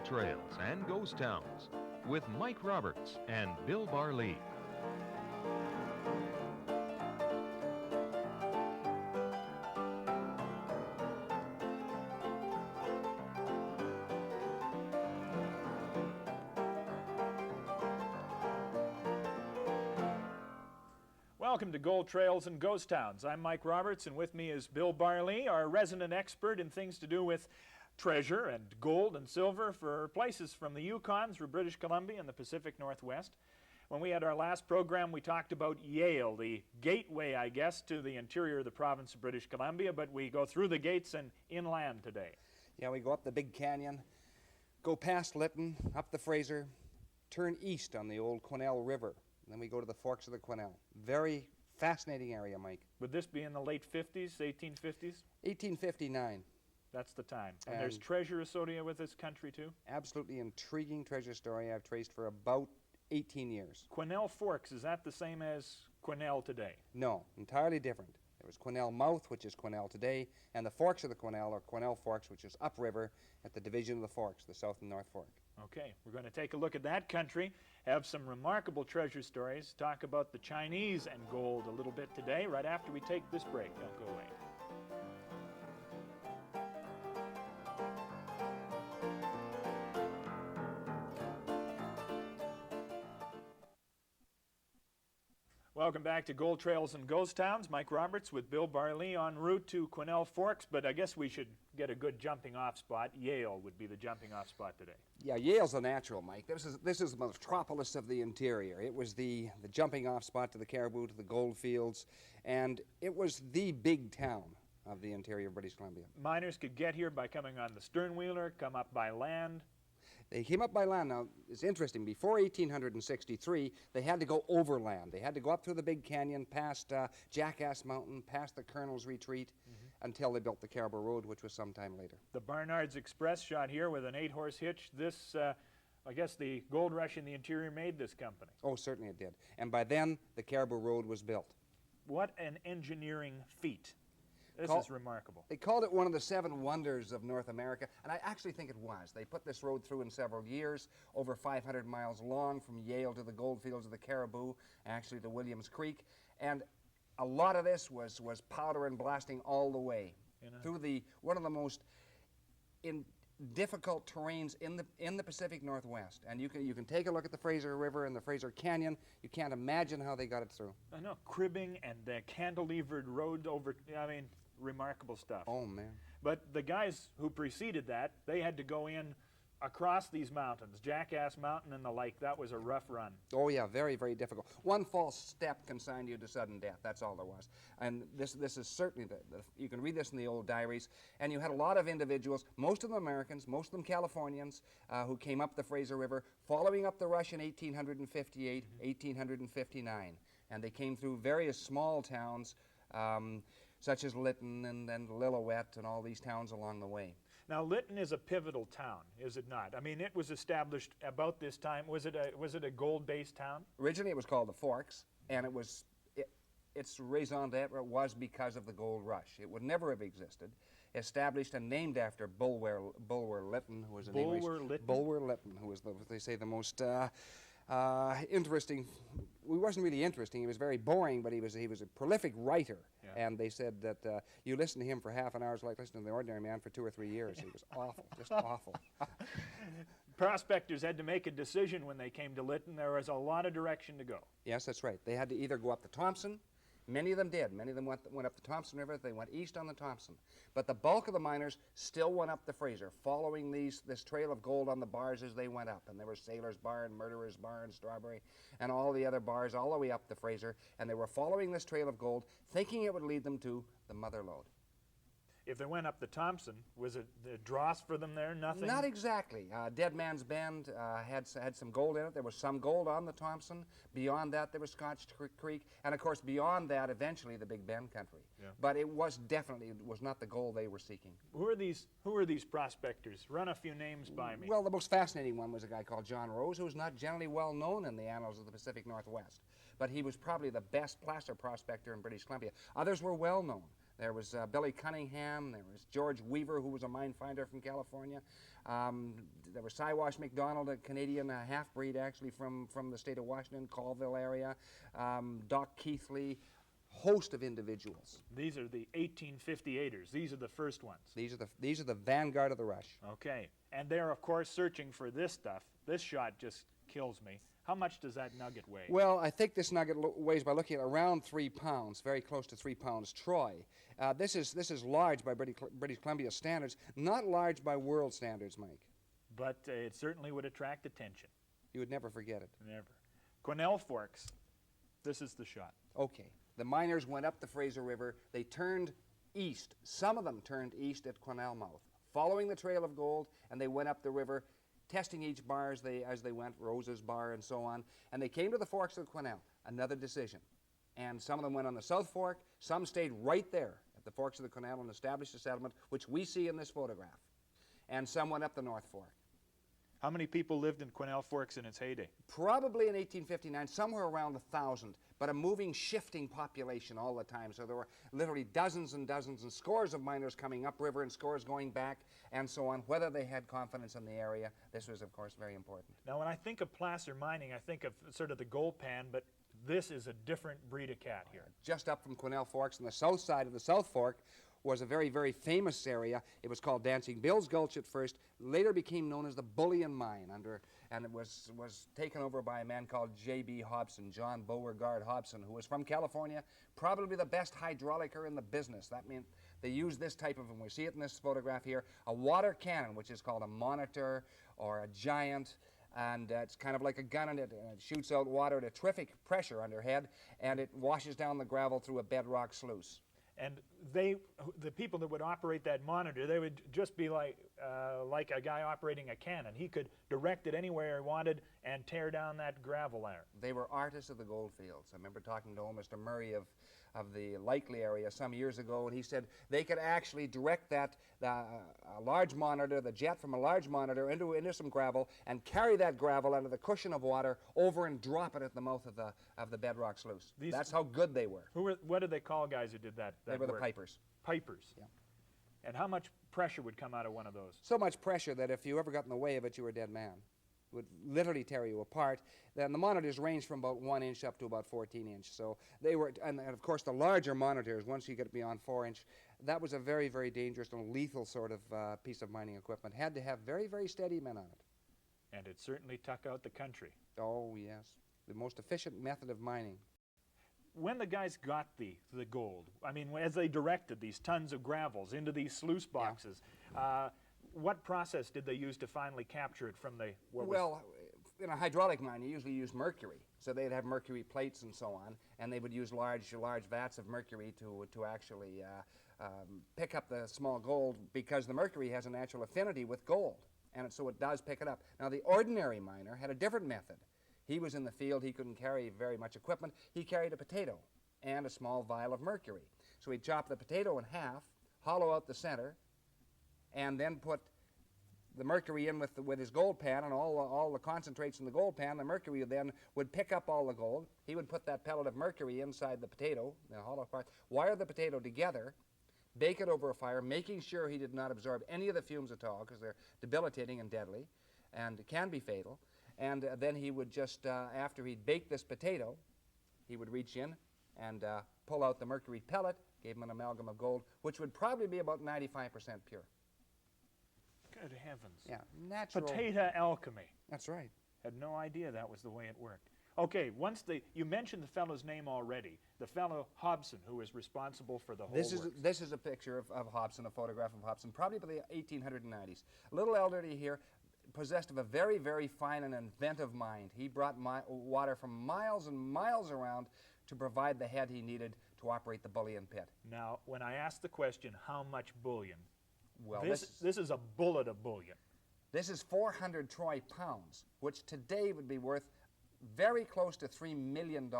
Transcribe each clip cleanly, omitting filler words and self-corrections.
Gold Trails and Ghost Towns with Mike Roberts and Bill Barlee. Welcome to Gold Trails and Ghost Towns. I'm Mike Roberts, and with me is Bill Barlee, our resident expert in things to do with treasure and gold and silver for places from the Yukon through British Columbia and the Pacific Northwest. When we had our last program, we talked about Yale, the gateway, I guess, to the interior of the province of British Columbia, but we go through the gates and inland today. Yeah, we go up the Big Canyon, go past Lytton, up the Fraser, turn east on the old Quesnel River. And then we go to the Forks of the Quesnel. Very fascinating area, Mike. Would this be in the late 50s, 1850s? 1859. That's the time. And there's treasure associated with this country, too? Absolutely intriguing treasure story I've traced for about 18 years. Quesnel Forks, is that the same as Quesnel today? No, entirely different. There was Quesnel Mouth, which is Quesnel today, and the Forks of the Quesnel, or Quesnel Forks, which is upriver at the division of the Forks, the South and North Fork. Okay, we're going to take a look at that country, have some remarkable treasure stories, talk about the Chinese and gold a little bit today, right after we take this break. Don't go away. Welcome back to Gold Trails and Ghost Towns. Mike Roberts with Bill Barlee en route to Quesnel Forks, but I guess we should get a good jumping off spot. Yale would be the jumping off spot today. Yeah, Yale's a natural, Mike. This is the metropolis of the interior. It was the jumping off spot to the Caribou, to the gold fields, and it was the big town of the interior of British Columbia. Miners could get here by coming on the sternwheeler, come up by land. They came up by land. Now, it's interesting. Before 1863, they had to go overland. They had to go up through the Big Canyon, past Jackass Mountain, past the Colonel's Retreat, until they built the Caribou Road, which was sometime later. The Barnard's Express shot here with an 8-horse hitch. This, I guess the gold rush in the interior made this company. Oh, certainly it did. And by then, the Caribou Road was built. What an engineering feat. This is remarkable. They called it one of the 7 wonders of North America, and I actually think it was. They put this road through in several years, over 500 miles long, from Yale to the goldfields of the Caribou, actually to Williams Creek, and a lot of this was powder and blasting all the way through one of the most difficult terrains in the Pacific Northwest. And you can take a look at the Fraser River and the Fraser Canyon. You can't imagine how they got it through. I know, cribbing and the cantilevered road over, I mean, remarkable stuff. Oh, man. But the guys who preceded that, they had to go in across these mountains, Jackass Mountain and the like. That was a rough run. Oh, yeah, very, very difficult. One false step consigned you to sudden death. That's all there was. And this is certainly, you can read this in the old diaries, and you had a lot of individuals, most of them Americans, most of them Californians, who came up the Fraser River, following up the rush in 1858, 1859. And they came through various small towns, such as Lytton and Lillooet and all these towns along the way. Now, Lytton is a pivotal town, is it not? I mean, it was established about this time. Was it a gold-based town? Originally, it was called the Forks, and its raison d'etre was because of the gold rush. It would never have existed. Established and named after Bulwer Lytton, who was an English... Bulwer Lytton, who was, they say, the most interesting. He wasn't really interesting. He was very boring, but he was a prolific writer. Yeah. And they said that you listen to him for half an hour is like listening to the ordinary man for 2 or 3 years. He was awful, just awful. Prospectors had to make a decision when they came to Lytton. There was a lot of direction to go. Yes, that's right. They had to either go up the Thompson. Many of them did. Many of them went up the Thompson River. They went east on the Thompson. But the bulk of the miners still went up the Fraser, following this trail of gold on the bars as they went up. And there was Sailor's Bar and Murderer's Bar and Strawberry and all the other bars all the way up the Fraser. And they were following this trail of gold, thinking it would lead them to the Mother Lode. If they went up the Thompson, was it the dross for them there? Nothing? Not exactly. Dead Man's Bend had some gold in it. There was some gold on the Thompson. Beyond that, there was Scotch Creek. And, of course, beyond that, eventually, the Big Bend country. Yeah. But it was not the gold they were seeking. Who are these prospectors? Run a few names by me. Well, the most fascinating one was a guy called John Rose, who was not generally well known in the annals of the Pacific Northwest. But he was probably the best placer prospector in British Columbia. Others were well known. There was Billy Cunningham. There was George Weaver, who was a mine finder from California. There was Siwash McDonald, a Canadian half-breed, actually from the state of Washington, Colville area. Doc Keithley, host of individuals. These are the 1858ers. These are the first ones. These are the vanguard of the rush. Okay. And they're, of course, searching for this stuff. This shot just kills me. How much does that nugget weigh? Well, I think this nugget weighs, by looking at, around 3 pounds, very close to 3 pounds troy. This is large by British Columbia standards, not large by world standards, Mike. But it certainly would attract attention. You would never forget it. Never. Quesnel Forks. This is the shot. Okay. The miners went up the Fraser River. They turned east. Some of them turned east at Quesnel Mouth, following the trail of gold, and they went up the river, testing each bar as they went, Rose's Bar and so on, and they came to the forks of Quesnel. Another decision. And some of them went on the South Fork, some stayed right there at the forks of the Quesnel and established a settlement, which we see in this photograph. And some went up the North Fork. How many people lived in Quesnel Forks in its heyday? Probably in 1859, somewhere around 1,000, but a moving, shifting population all the time. So there were literally dozens and dozens and scores of miners coming upriver and scores going back and so on, whether they had confidence in the area. This was, of course, very important. Now, when I think of placer mining, I think of sort of the gold pan, but this is a different breed of cat here. Just up from Quesnel Forks on the south side of the South Fork was a very, very famous area. It was called Dancing Bill's Gulch at first, later became known as the Bullion Mine, and it was taken over by a man called J.B. Hobson, John Beauregard Hobson, who was from California, probably the best hydraulicer in the business. That meant they used this type of, and we see it in this photograph here, a water cannon, which is called a monitor or a giant, and it's kind of like a gun, and it shoots out water at a terrific pressure underhead, and it washes down the gravel through a bedrock sluice. And the people that would operate that monitor, they would just be like a guy operating a cannon. He could direct it anywhere he wanted and tear down that gravel there. They were artists of the gold fields. I remember talking to old Mr. Murray of the Likely area some years ago, and he said they could actually direct that large monitor, the jet from a large monitor into some gravel, and carry that gravel under the cushion of water over and drop it at the mouth of the bedrock sluice. That's how good they were. What did they call guys who did that They were work? the pipers. Pipers. Yeah. And how much pressure would come out of one of those? So much pressure that if you ever got in the way of it, you were a dead man. It would literally tear you apart. Then the monitors ranged from about 1 inch up to about 14 inch. So they were, and of course the larger monitors, once you get beyond 4 inch, that was a very, very dangerous and lethal sort of piece of mining equipment. Had to have very, very steady men on it. And it certainly tuck out the country. Oh, yes. The most efficient method of mining. When the guys got the gold, I mean, as they directed these tons of gravels into these sluice boxes, what process did they use to finally capture it from the... In a hydraulic mine, you usually use mercury. So they'd have mercury plates and so on, and they would use large vats of mercury to actually pick up the small gold, because the mercury has a natural affinity with gold, and so it does pick it up. Now, the ordinary miner had a different method. He was in the field, he couldn't carry very much equipment. He carried a potato and a small vial of mercury. So he'd chop the potato in half, hollow out the center, and then put the mercury in with his gold pan, and all the concentrates in the gold pan. The mercury then would pick up all the gold. He would put that pellet of mercury inside the potato, the hollow part, wire the potato together, bake it over a fire, making sure he did not absorb any of the fumes at all, because they're debilitating and deadly and can be fatal. And then he would just, after he'd baked this potato, he would reach in and pull out the mercury pellet, gave him an amalgam of gold, which would probably be about 95% pure. Good heavens. Yeah, natural. Potato alchemy. That's right. Had no idea that was the way it worked. Okay, you mentioned the fellow's name already, the fellow Hobson, who was responsible for the whole works. This is a picture of Hobson, a photograph of Hobson, probably by the 1890s. A little elderly here, possessed of a very, very fine and inventive mind. He brought water from miles and miles around to provide the head he needed to operate the bullion pit. Now, when I asked the question, how much bullion? Well, this is a bullet of bullion. This is 400 troy pounds, which today would be worth very close to $3 million.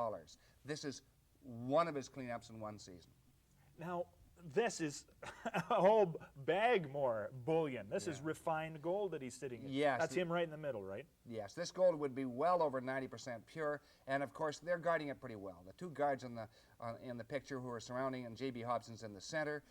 This is one of his cleanups in one season. Now, this is a whole bag more bullion. This is refined gold that he's sitting in. Yes. That's him right in the middle, right? Yes, this gold would be well over 90% pure, and of course they're guarding it pretty well. The two guards in the picture who are surrounding, and J.B. Hobson's in the center,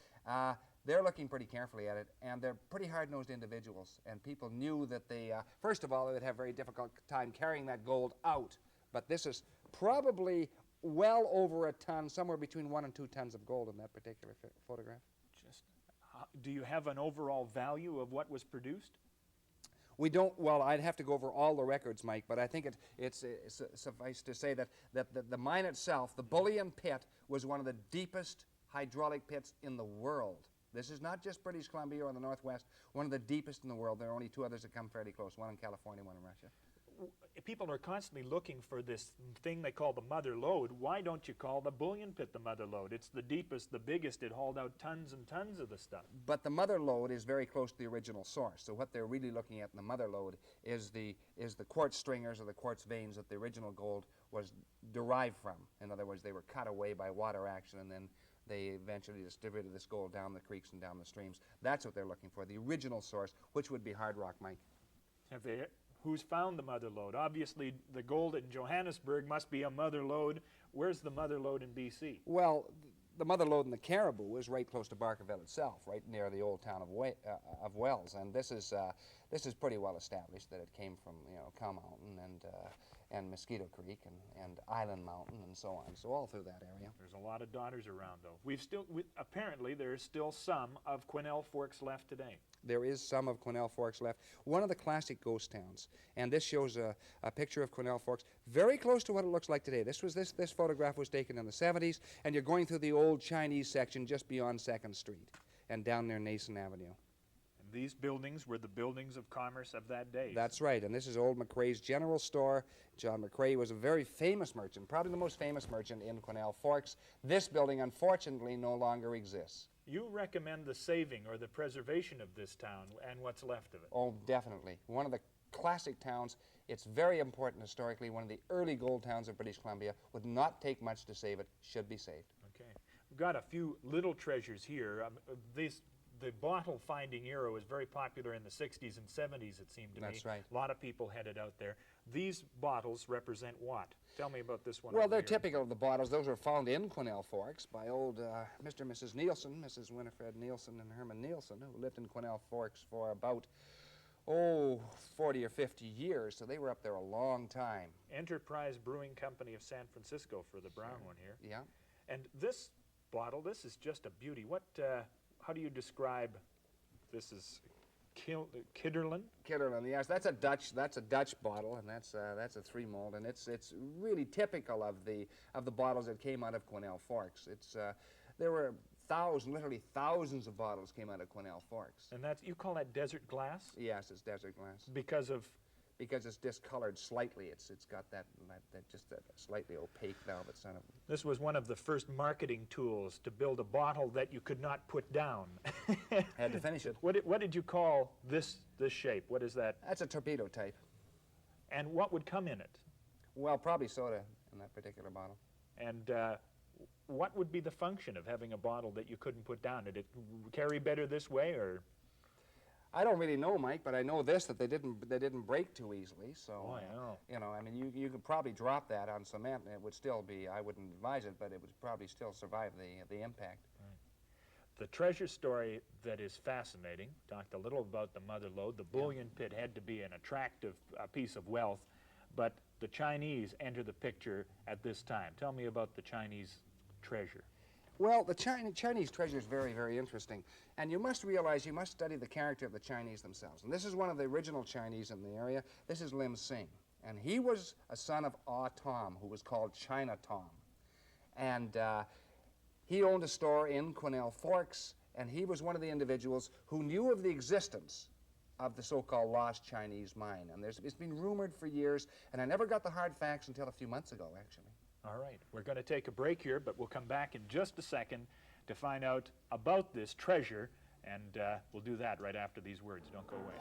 they're looking pretty carefully at it, and they're pretty hard-nosed individuals. And people knew that they, first of all, they would have a very difficult time carrying that gold out. But this is probably well over a ton, somewhere between 1 and 2 tons of gold in that particular photograph. Just, do you have an overall value of what was produced? We don't, well, I'd have to go over all the records, Mike, but I think it's suffice to say that the mine itself, the bullion pit, was one of the deepest hydraulic pits in the world. This is not just British Columbia or the Northwest, one of the deepest in the world. There are only 2 others that come fairly close, one in California, one in Russia. People are constantly looking for this thing they call the mother lode. Why don't you call the bullion pit the mother lode? It's the deepest, the biggest. It hauled out tons and tons of the stuff. But the mother lode is very close to the original source. So what they're really looking at in the mother lode is the quartz stringers or the quartz veins that the original gold was derived from. In other words, they were cut away by water action, and then they eventually distributed this gold down the creeks and down the streams. That's what they're looking for, the original source, which would be hard rock, Mike. Have they, who's found the mother lode? Obviously, the gold in Johannesburg must be a mother lode. Where's the mother lode in BC? Well, the mother lode in the Caribou is right close to Barkerville itself, right near the old town of Wells, and this is pretty well established that it came from Cow Mountain and Mosquito Creek and Island Mountain and so on, so all through that area. There's a lot of daughters around, though. Apparently, there's still some of Quesnel Forks left today. There is some of Quesnel Forks left. One of the classic ghost towns, and this shows a picture of Quesnel Forks, very close to what it looks like today. This photograph was taken in the 70s, and you're going through the old Chinese section just beyond 2nd Street and down near Nason Avenue. And these buildings were the buildings of commerce of that day. That's right, and this is old McRae's General Store. John McRae was a very famous merchant, probably the most famous merchant in Quesnel Forks. This building, unfortunately, no longer exists. You recommend the saving or the preservation of this town and what's left of it? Oh, definitely. One of the classic towns. It's very important historically. One of the early gold towns of British Columbia. Would not take much to save it. Should be saved. Okay. We've got a few little treasures here. The bottle finding era was very popular in the 60s and 70s, it seemed to me. That's right. A lot of people headed out there. These bottles represent what? Tell me about this one. Well, they're here. typical of the bottles. Those were found in Quesnel Forks by old Mr. and Mrs. Nielsen, Mrs. Winifred Nielsen and Herman Nielsen, who lived in Quesnel Forks for about, 40 or 50 years, so they were up there a long time. Enterprise Brewing Company of San Francisco for the brown one here. Yeah. And this bottle, this is just a beauty. What, how do you describe, this is Kitterland? Kitterland, yes, that's a Dutch bottle, and that's a 3 mold, and it's really typical of the bottles that came out of Quesnel Forks. There were literally thousands of bottles came out of Quesnel Forks. And you call that desert glass? Yes, it's desert glass. Because it's discolored slightly. It's got that slightly opaque valve at center. This was one of the first marketing tools to build a bottle that you could not put down. Had to finish it. What did you call this shape? What is that? That's a torpedo type. And what would come in it? Well, probably soda in that particular bottle. And what would be the function of having a bottle that you couldn't put down? Did it carry better this way, or? I don't really know, Mike, but I know this, that they didn't break too easily. So, oh, I know. I mean, you could probably drop that on cement, and it would still be. I wouldn't advise it, but it would probably still survive the impact. Right. The treasure story that is fascinating. Talked a little about the mother lode. The bullion pit had to be an attractive piece of wealth, but the Chinese enter the picture at this time. Tell me about the Chinese treasure. Well, the Chinese treasure is very, very interesting. And you must realize, you must study the character of the Chinese themselves. And this is one of the original Chinese in the area. This is Lim Sing. And he was a son of Ah Tom, who was called China Tom. And he owned a store in Quesnel Forks, and he was one of the individuals who knew of the existence of the so-called lost Chinese mine. And it's been rumored for years, and I never got the hard facts until a few months ago, actually. All right, we're going to take a break here, but we'll come back in just a second to find out about this treasure, and we'll do that right after these words. Don't go away.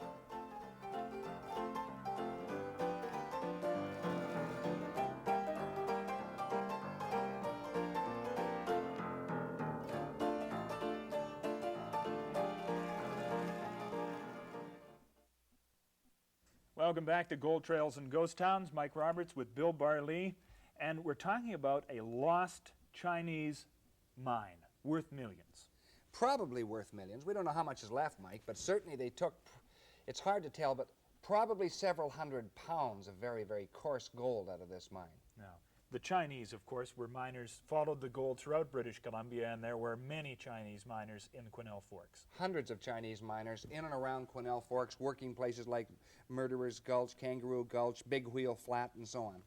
Welcome back to Gold Trails and Ghost Towns. Mike Roberts with Bill Barlee, and we're talking about a lost Chinese mine worth millions. Probably worth millions. We don't know how much is left, Mike, but certainly they took, it's hard to tell, but probably several hundred pounds of very, very coarse gold out of this mine. Now, the Chinese, of course, were miners, followed the gold throughout British Columbia, and there were many Chinese miners in Quesnel Forks. Hundreds of Chinese miners in and around Quesnel Forks, working places like Murderer's Gulch, Kangaroo Gulch, Big Wheel Flat, and so on.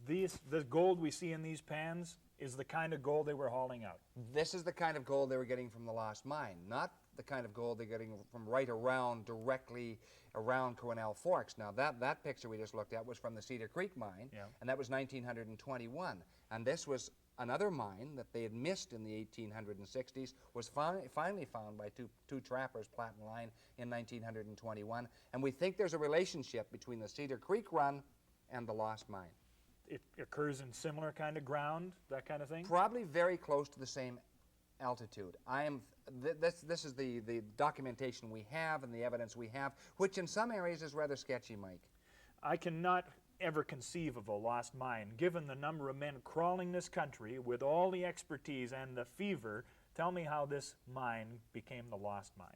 The gold we see in these pans is the kind of gold they were hauling out. This is the kind of gold they were getting from the lost mine, not the kind of gold they're getting from right around, directly around Quesnel Forks. Now, that picture we just looked at was from the Cedar Creek mine, and that was 1921. And this was another mine that they had missed in the 1860s, was finally found by two trappers, Platt and Line, in 1921. And we think there's a relationship between the Cedar Creek run and the lost mine. It occurs in similar kind of ground, that kind of thing? Probably very close to the same altitude. This is the documentation we have and the evidence we have, which in some areas is rather sketchy, Mike. I cannot ever conceive of a lost mine, given the number of men crawling this country with all the expertise and the fever. Tell me how this mine became the lost mine.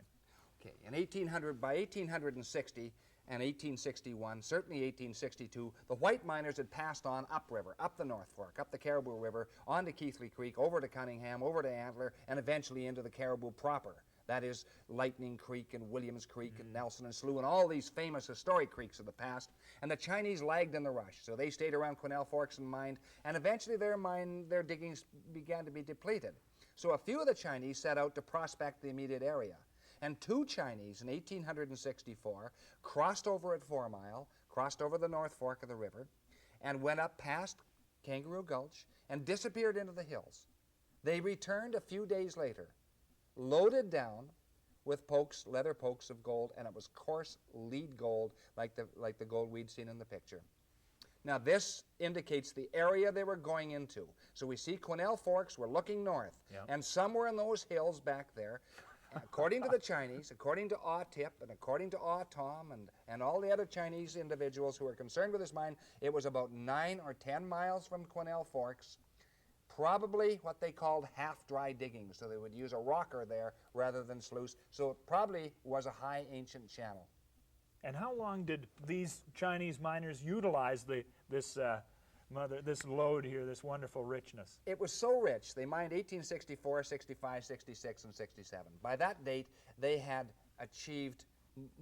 Okay, by 1860 and 1861, certainly 1862, the white miners had passed on upriver, up the North Fork, up the Caribou River, onto Keithley Creek, over to Cunningham, over to Antler, and eventually into the Caribou proper. That is Lightning Creek and Williams Creek and Nelson and Slough and all these famous historic creeks of the past. And the Chinese lagged in the rush, so they stayed around Quesnel Forks and mined, and eventually their diggings began to be depleted. So a few of the Chinese set out to prospect the immediate area. And two Chinese in 1864 crossed over at 4 Mile, crossed over the North Fork of the river, and went up past Kangaroo Gulch and disappeared into the hills. They returned a few days later, loaded down with pokes, leather pokes of gold, and it was coarse lead gold like the gold we'd seen in the picture. Now this indicates the area they were going into. So we see Quesnel Forks, we're looking north, and somewhere in those hills back there, according to the Chinese, according to Ah Tip and according to Ah Tom and all the other Chinese individuals who were concerned with this mine, it was about 9 or 10 miles from Quesnel Forks, probably what they called half-dry digging, so they would use a rocker there rather than sluice, so it probably was a high ancient channel. And how long did these Chinese miners utilize this load here, this wonderful richness? It was so rich, they mined 1864, 65, 66, and 67. By that date, they had achieved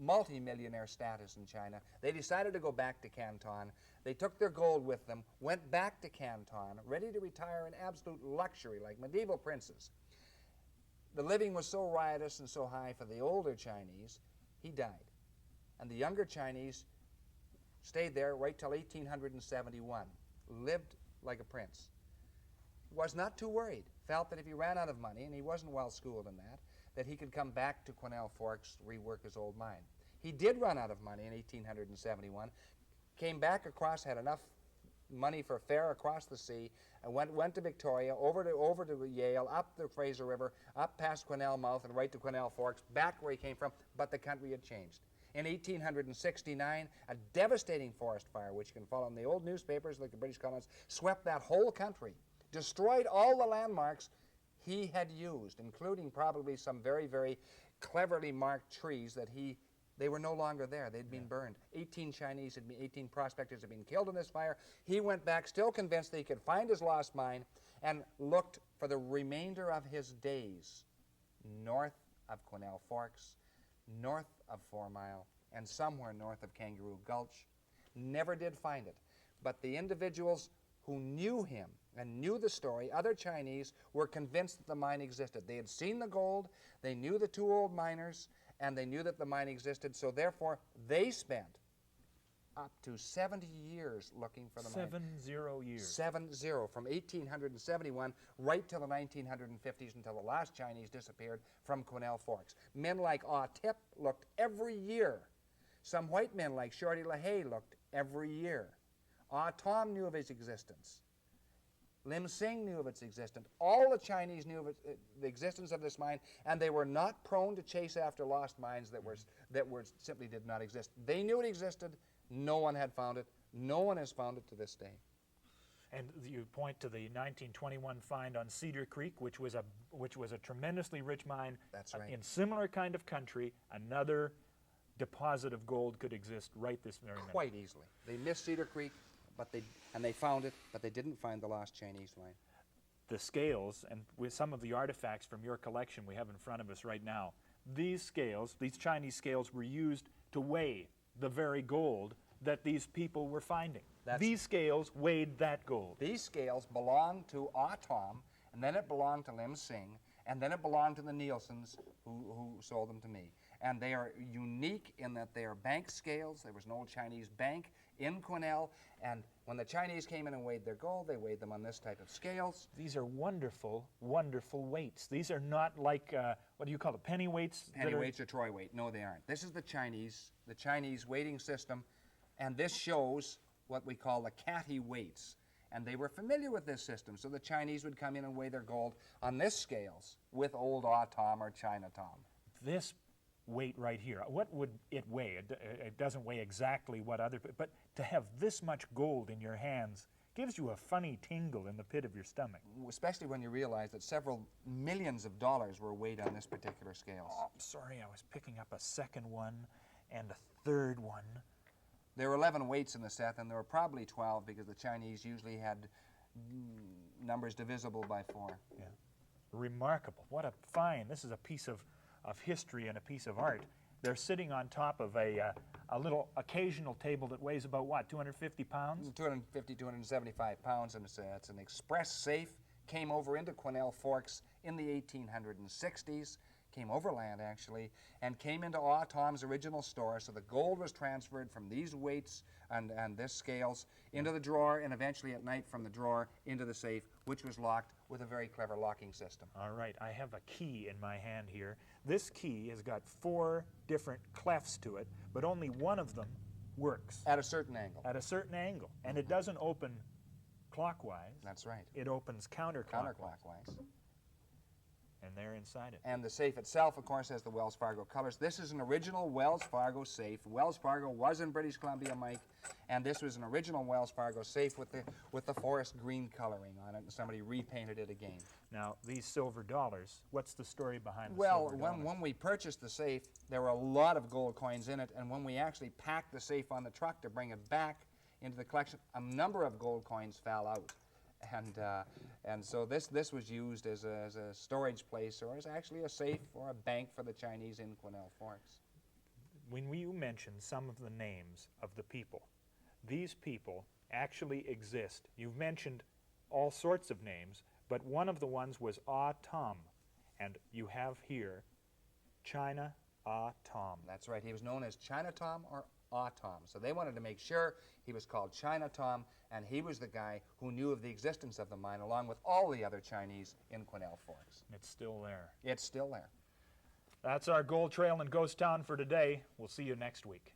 multi-millionaire status in China. They decided to go back to Canton. They took their gold with them, went back to Canton, ready to retire in absolute luxury like medieval princes. The living was so riotous and so high for the older Chinese, he died. And the younger Chinese stayed there right till 1871. Lived like a prince. Was not too worried. Felt that if he ran out of money, and he wasn't well schooled in that he could come back to Quesnel Forks, rework his old mine. He did run out of money in 1871. Came back across, had enough money for fare across the sea, and went to Victoria, over to Yale, up the Fraser River, up past Quesnel Mouth, and right to Quesnel Forks, back where he came from. But the country had changed. In 1869, a devastating forest fire, which you can follow in the old newspapers like the British colonies, swept that whole country, destroyed all the landmarks he had used, including probably some very, very cleverly marked trees that they were no longer there. They'd been burned. 18 prospectors had been killed in this fire. He went back still convinced that he could find his lost mine and looked for the remainder of his days north of Quesnel Forks, north of 4 Mile, and somewhere north of Kangaroo Gulch. Never did find it. But the individuals who knew him and knew the story, other Chinese, were convinced that the mine existed. They had seen the gold, they knew the two old miners, and they knew that the mine existed, so therefore they spent up to 70 years looking for the mine. 70 years. 70, from 1871 right till the 1950s, until the last Chinese disappeared from Quesnel Forks. Men like Ah Tip looked every year. Some white men like Shorty LaHaye looked every year. Ah Tom knew of his existence. Lim Sing knew of its existence. All the Chinese knew of the existence of this mine, and they were not prone to chase after lost mines that were simply did not exist. They knew it existed. No one had found it. No one has found it to this day. And you point to the 1921 find on Cedar Creek, which was a tremendously rich mine. That's right. In similar kind of country, another deposit of gold could exist right this very minute. Quite easily. They missed Cedar Creek, and they found it, but they didn't find the lost Chinese mine. The scales, and with some of the artifacts from your collection we have in front of us right now, these scales, these Chinese scales, were used to weigh the very gold that these people were finding. These scales weighed that gold. These scales belonged to Ah Tom, and then it belonged to Lim Sing, and then it belonged to the Nielsen's who sold them to me. And they are unique in that they are bank scales. There was an old Chinese bank in Quesnel, and when the Chinese came in and weighed their gold, they weighed them on this type of scales. These are wonderful, wonderful weights. These are not like, what do you call it, penny weights? Penny weights or troy weight. No, they aren't. This is the Chinese weighting system, and this shows what we call the catty weights. And they were familiar with this system, so the Chinese would come in and weigh their gold on this scales with old Ah Tom or China Tom. This weight right here, what would it weigh? It doesn't weigh exactly what other, but to have this much gold in your hands gives you a funny tingle in the pit of your stomach. Especially when you realize that several millions of dollars were weighed on this particular scales. Oh, sorry, I was picking up a second one and a third one. There were 11 weights in the set, and there were probably 12 because the Chinese usually had numbers divisible by 4. Yeah. Remarkable. What a find. This is a piece of history and a piece of art. They're sitting on top of a little occasional table that weighs about, what, 250 pounds? 250, 275 pounds, and it's an express safe. Came over into Quesnel Forks in the 1860s. Came overland, actually, and came into Ah Tom's original store. So the gold was transferred from these weights and this scales into the drawer, and eventually at night from the drawer into the safe, which was locked with a very clever locking system. All right, I have a key in my hand here. This key has got 4 different clefts to it, but only one of them works. At a certain angle. At a certain angle. And it doesn't open clockwise. That's right. It opens counterclockwise. Counterclockwise. And they're inside it. And the safe itself, of course, has the Wells Fargo colors. This is an original Wells Fargo safe. Wells Fargo was in British Columbia, Mike, and this was an original Wells Fargo safe with the forest green coloring on it, and somebody repainted it again. Now, these silver dollars, what's the story behind the well, silver dollars? when we purchased the safe, there were a lot of gold coins in it, and when we actually packed the safe on the truck to bring it back into the collection, a number of gold coins fell out. And so this was used as a storage place, or as actually a safe or a bank for the Chinese in Quesnel Forks. When you mentioned some of the names of the people, these people actually exist. You've mentioned all sorts of names, but one of the ones was Ah Tom, and you have here China Ah Tom. That's right. He was known as China Tom or Ah Tom. So they wanted to make sure he was called China Tom, and he was the guy who knew of the existence of the mine, along with all the other Chinese in Quesnel Forks. It's still there. It's still there. That's our Gold Trail and Ghost Town for today. We'll see you next week.